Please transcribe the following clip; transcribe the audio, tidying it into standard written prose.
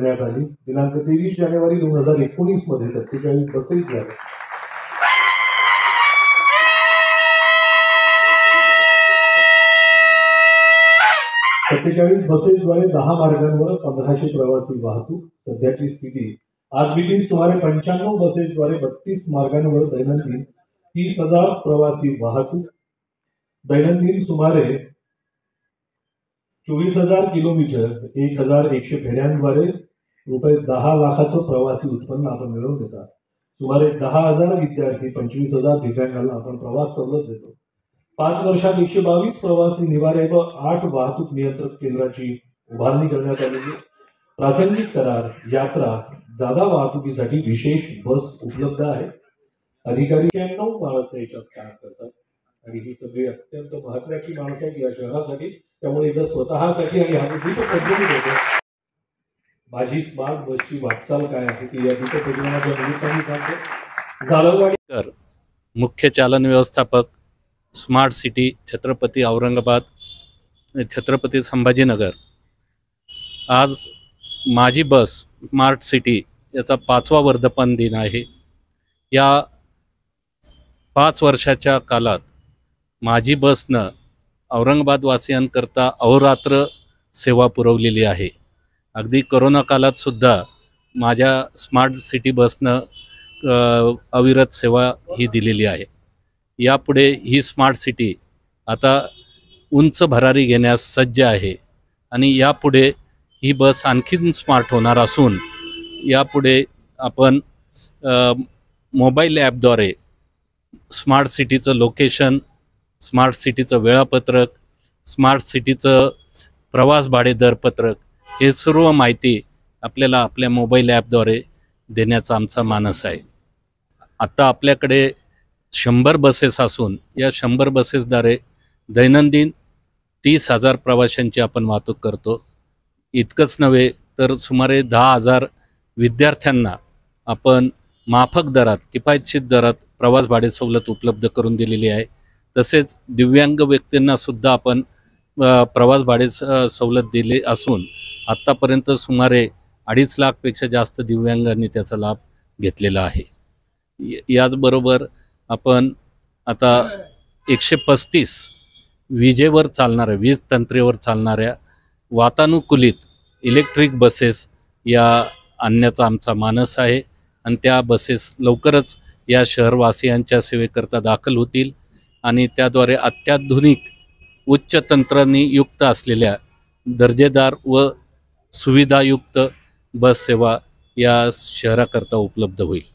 करण्यात आली। दिनांक 23 जानेवारी 2019 मध्ये 47 बसेसद्वारे 10 मार्गांवर 1500 प्रवासी वाहतूक। सध्याची स्थिती आज मितीस सुमारे 95 बसेसद्वारे 32 मार्गांवर दैनंदिन 30,000 प्रवासी वाहतूक। दैनंदिन सुमारे 24,000 किलोमीटर 1,100 फेऱ्यांद्वारे रुपये 10 लाखाचं प्रवासी उत्पन्न आपण मिळवून देतात। सुमारे 10,000 विद्यार्थी 25,000 दिव्यांगांना आपण प्रवास सवलत देतो। 5 वर्षात 122 प्रवासी निवारे व 8 वाहतूक नियंत्रक केंद्राची उभारणी करण्यात आली। प्रासंगिक करार यात्रा जादा वाहतुकीसाठी विशेष बस उपलब्ध आहे। अधिकारी 9 माणसं याच्यात काम करतात आणि ही सगळी अत्यंत महत्त्वाची माणसं आहेत या शहरासाठी। त्यामुळे इथं स्वतःसाठी आणि हा दीपप्रज्वलित होतो। माझी स्मार्ट बसची वाटचाल काय आहे ती या दीपप्रज्वलनाच्या निमित्ताने सांगतो। जालवाडी मुख्य चालन व्यवस्थापक स्मार्ट सिटी छत्रपती औरंगाबाद छत्रपती संभाजीनगर। आज माझी बस स्मार्ट सिटी याचा 5वा वर्धापन दिन आहे। या 5 वर्षाच्या कालात माझी बसनं औरंगाबाद वासियांकरता अहोरात्र सेवा पुरवलेली आहे। अगदी कोरोना कालात सुद्धा माझ्या स्मार्ट सिटी बसनं अविरत सेवा ही दिलेली आहे। यापुढे ही स्मार्ट सिटी आता उंच भरारी घेण्यास सज्ज आहे आणि यापुढे ही बस आणखीन स्मार्ट होणार असून यापुढे आपण मोबाईल ॲपद्वारे स्मार्ट सिटीचं लोकेशन, स्मार्ट सिटीचं वेळापत्रक, स्मार्ट सिटीचं प्रवास भाडे दरपत्रक हे सर्व माहिती आपल्याला आपल्या मोबाईल ॲपद्वारे देण्याचा आमचा मानस आहे। आता आपल्याकडे 100 बसेस असून या 100 बसेसद्वारे दैनंदिन 30,000 प्रवाशांची आपण वाहतूक करतो। इतकंच नव्हे तर सुमारे 10,000 विद्यार्थ्यांना आपण माफक दरात किफायतशीर दरात प्रवास भाडे सवलत उपलब्ध करून दिलेली आहे। तसेच दिव्यांग व्यक्तींना सुद्धा आपण प्रवास भाडे सवलत दिली असून आत्तापर्यंत सुमारे 2.5 लाखपेक्षा जास्त दिव्यांगांनी त्याचा लाभ घेतलेला आहे। याचबरोबर आपण आता 135 विजेवर चालणाऱ्या वीज तंत्रेवर चालणाऱ्या वातानुकूलित इलेक्ट्रिक बसेस या आणण्याचा आमचा मानस आहे आणि त्या बसेस लवकरच या शहरवासियांच्या सेवेकरता दाखल होतील आणि त्याद्वारे अत्याधुनिक उच्च तंत्रांनी युक्त असलेल्या दर्जेदार व सुविधायुक्त बस सेवा या शहराकरता उपलब्ध होईल।